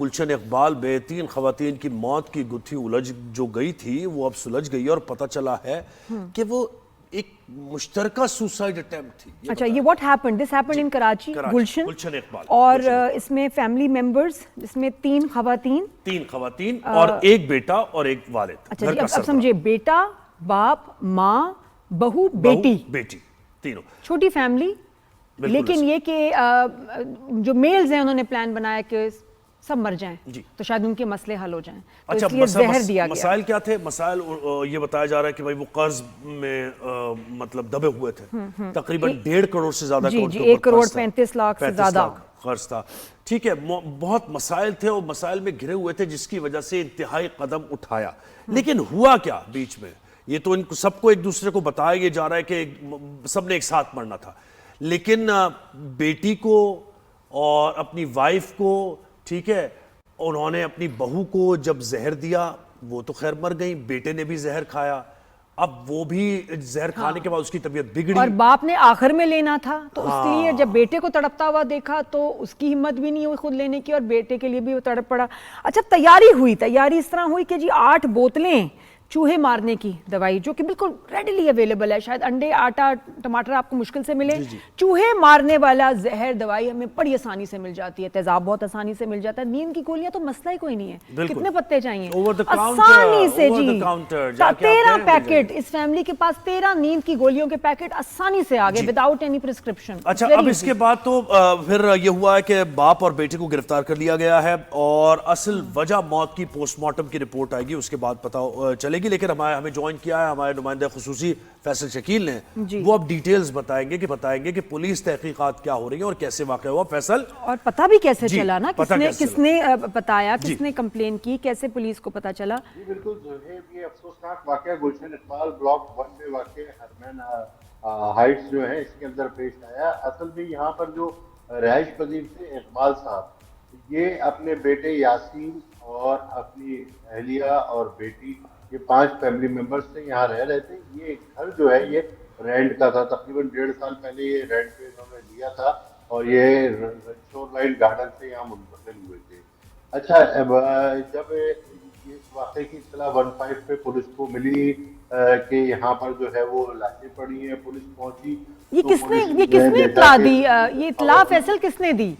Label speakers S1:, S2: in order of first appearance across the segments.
S1: گلشن اقبال میں 3 خواتین کی موت کی گتھی الجھ جو گئی تھی وہ اب سلجھ گئی اور پتہ چلا ہے کہ وہ ایک مشترکہ سوسائڈ اٹیمپٹ تھی.
S2: اچھا یہ what happened? This happened in Karachi.
S1: Gulshan Iqbal
S2: اور اس میں فیملی ممبرز جس میں 3 خواتین
S1: اور ایک بیٹا اور ایک والد.
S2: اچھا جی اب سمجھے بیٹا، باپ، ماں، بہو، بیٹی
S1: تینوں
S2: چھوٹی فیملی. لیکن یہ کہ جو میلز ہیں انہوں نے پلان بنایا کہ سب مر جائیں تو شاید ان کے مسئلے حل ہو جائیں.
S1: اچھا
S2: زہر دیا گیا.
S1: مسائل کیا تھے؟ مسائل یہ بتایا جا رہا ہے کہ بھائی وہ قرض میں مطلب دبے ہوئے تھے. تقریباً 1.5 کروڑ سے زیادہ
S2: 1 کروڑ 35 لاکھ سے زیادہ
S1: قرض تھا. ٹھیک ہے، بہت مسائل تھے اور مسائل میں گھرے ہوئے تھے جس کی وجہ سے انتہائی قدم اٹھایا. لیکن ہوا کیا بیچ میں؟ یہ تو ان کو سب کو ایک دوسرے کو بتایا جا رہا ہے کہ سب نے ایک ساتھ مرنا تھا. لیکن بیٹی کو اور اپنی وائف کو، ٹھیک ہے، انہوں نے اپنی بہو کو جب زہر دیا وہ تو خیر مر گئی، بیٹے نے بھی زہر کھایا. اب وہ بھی زہر کھانے کے بعد اس کی طبیعت بگڑی
S2: اور باپ نے آخر میں لینا تھا تو اس کے لیے جب بیٹے کو تڑپتا ہوا دیکھا تو اس کی ہمت بھی نہیں ہوئی خود لینے کی اور بیٹے کے لیے بھی وہ تڑپ پڑا. اچھا تیاری اس طرح ہوئی کہ جی 8 بوتلیں چوہے مارنے کی دوائی جو کہ بالکل ریڈیلی اویلیبل ہے، شاید انڈے، آٹا، ٹماٹر آپ کو مشکل سے ملے. چوہے مارنے والا زہر دوائی ہمیں بڑی آسانی سے مل جاتی ہے، تیزاب بہت آسانی سے مل جاتا ہے. نیند کی گولیاں تو مسئلہ ہی کوئی نہیں ہے، کتنے پتے چاہیے آسانی سے. جی 13 پیکٹ اس فیملی کے پاس 13 نیند کی گولیوں کے پیکٹ آسانی سے آگے وداؤٹ اینی پرسکرپشن.
S1: اچھا اب اس کے بعد تو پھر یہ ہوا ہے کہ باپ اور بیٹے کو گرفتار کر لیا گیا ہے اور اصل وجہ موت کی پوسٹ مارٹم کی رپورٹ آئے گی، اس کے بعد پتہ چلے گی. لیکن ہمیں جوائن کیا ہے ہمارے نمائندہ خصوصی فیصل شکیل نے، وہ اب ڈیٹیلز بتائیں گے کہ پولیس تحقیقات کیا ہو رہی ہیں اور کیسے واقع ہوا. فیصل،
S2: اور پتہ بھی کیسے چلا نا، کس نے بتایا، کس نے کمپلین کی، کیسے پولیس کو پتہ چلا؟
S3: جی بالکل زہیب، یہ افسوسناک واقعہ گلشن اقبال بلاک 1 میں واقع ہرمین ہائٹس جو ہے اس کے اندر پیش آیا. اصل میں یہاں پر جو رہائش پذیر تھے اقبال صاحب، یہ اپنے بیٹے یاسین اور اپنی اہلیہ اور بیٹی، یہ 5 فیملی ممبرز سے یہاں رہ رہے تھے. یہ گھر جو ہے یہ رینٹ کا تھا، تقریباً 1.5 سال پہلے یہ رینٹ پہ انہوں نے لیا تھا اور یہ شور لائن گارڈن سے یہاں منتقل ہوئے تھے. اچھا جب اس واقعے کی اطلاع 15 پہ پولیس کو ملی کہ یہاں پر جو ہے وہ لاشیں پڑی ہیں، پولیس پہنچی.
S2: یہ کس نے اطلاع دی؟ یہ اطلاع فیصل کس نے دی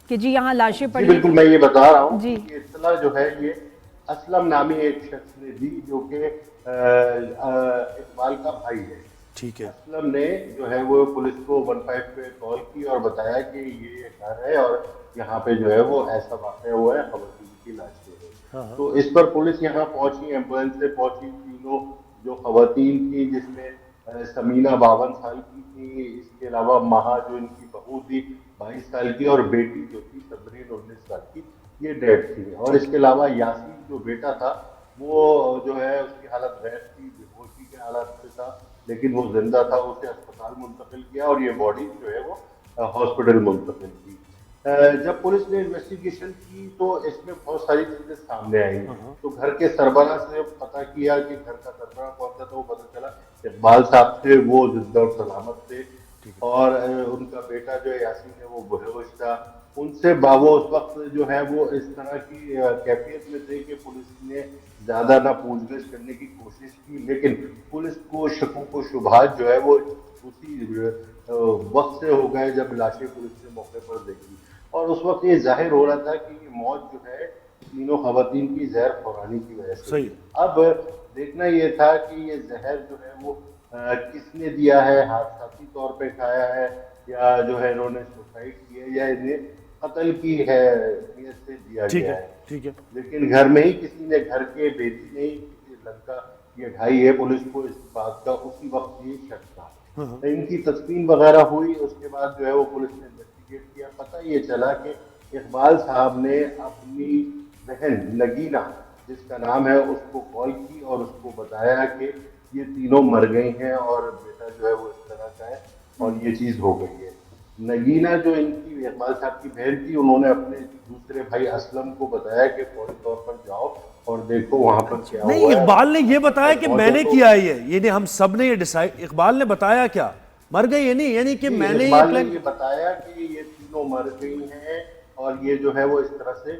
S2: کہ جی یہاں لاشیں پڑی؟
S3: بالکل میں یہ بتا رہا ہوں کہ اطلاع جو ہے یہ اسلم نامی ایک شخص نے دی جو کہ اقبال کا بھائی ہے.
S1: ٹھیک ہے،
S3: اسلم نے جو ہے وہ پولیس کو 15 پہ کال کی اور بتایا کہ یہ گھر ہے اور یہاں پہ جو ہے وہ ایسا واقعہ ہوا ہے، خواتین کی لاشیں ہیں. تو اس پر پولیس یہاں پہنچی، ایمبولینس سے پہنچی. تینوں جو خواتین تھی جس میں سمینہ 52 سال کی تھی، اس کے علاوہ مہا جو ان کی بہو تھی 22 سال کی، اور بیٹی جو تھی صبرین 19 سال کی، یہ ڈیڈ تھی. اور اس کے علاوہ یاسین جو بیٹا تھا وہ جو ہے اس کی حالت غیر تھی، بے ہوشی کے حالت سے تھا، لیکن وہ زندہ تھا. اسے اسپتال منتقل کیا اور یہ باڈی جو ہے وہ ہاسپٹل منتقل کی. جب پولیس نے انویسٹیگیشن کی تو اس میں بہت ساری چیزیں سامنے آئیں. تو گھر کے سربراہ سے پتہ کیا کہ گھر کا سربراہ کون تھا، تو وہ پتہ چلا اقبال صاحب تھے، وہ زندہ اور سلامت تھے. اور ان کا بیٹا جو یاسین ہے وہ بے ہوش تھا. ان سے وہ اس وقت جو ہے وہ اس طرح کی کیفیت میں تھے کہ پولیس نے زیادہ نہ پوچھ گچھ کرنے کی کوشش کی. لیکن پولیس کو شکوک و شبہات جو ہے وہ اسی وقت سے ہو گئے جب لاشیں پولیس نے موقع پر دیکھی. اور اس وقت یہ ظاہر ہو رہا تھا کہ یہ موت جو ہے تینوں خواتین کی زہر خورانی کی وجہ سے. اب دیکھنا یہ تھا کہ یہ زہر جو ہے وہ کس نے دیا ہے، حادثاتی طور پہ کھایا ہے یا جو ہے انہوں نے سوسائڈ کی ہے یا انہیں قتل کی ہے نیت سے دیا گیا ہے. لیکن گھر میں ہی کسی نے، گھر کے بیٹی نے ہی کسی لڑکا، یہ بھائی ہے پولیس کو اس بات کا اسی وقت یہ شک تھا. ان کی تسلیم وغیرہ ہوئی. اس کے بعد جو ہے وہ پولیس نے انویسٹیگیٹ کیا. پتہ یہ چلا کہ اقبال صاحب نے اپنی بہن نگینہ جس کا نام ہے اس کو کال کی اور اس کو بتایا کہ یہ تینوں مر گئی ہیں اور بیٹا جو ہے وہ اس طرح کا ہے اور یہ چیز ہو گئی ہے. نگینہ جو ان کی اقبال صاحب کی بہن تھی، انہوں نے اپنے دوسرے بھائی اسلم کو بتایا کہ فوری طور پر جاؤ اور دیکھو وہاں پر کیا ہوا ہے.
S1: نہیں، اقبال نے یہ بتایا کہ میں نے کیا ہے یہ ہم سب نے یہ ڈیسائیڈ. اقبال نے بتایا کیا مر گئی؟ یہ نہیں، یعنی کہ میں نے
S3: یہ بتایا کہ یہ تینوں مر گئی ہیں اور یہ جو ہے وہ اس طرح سے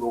S3: 2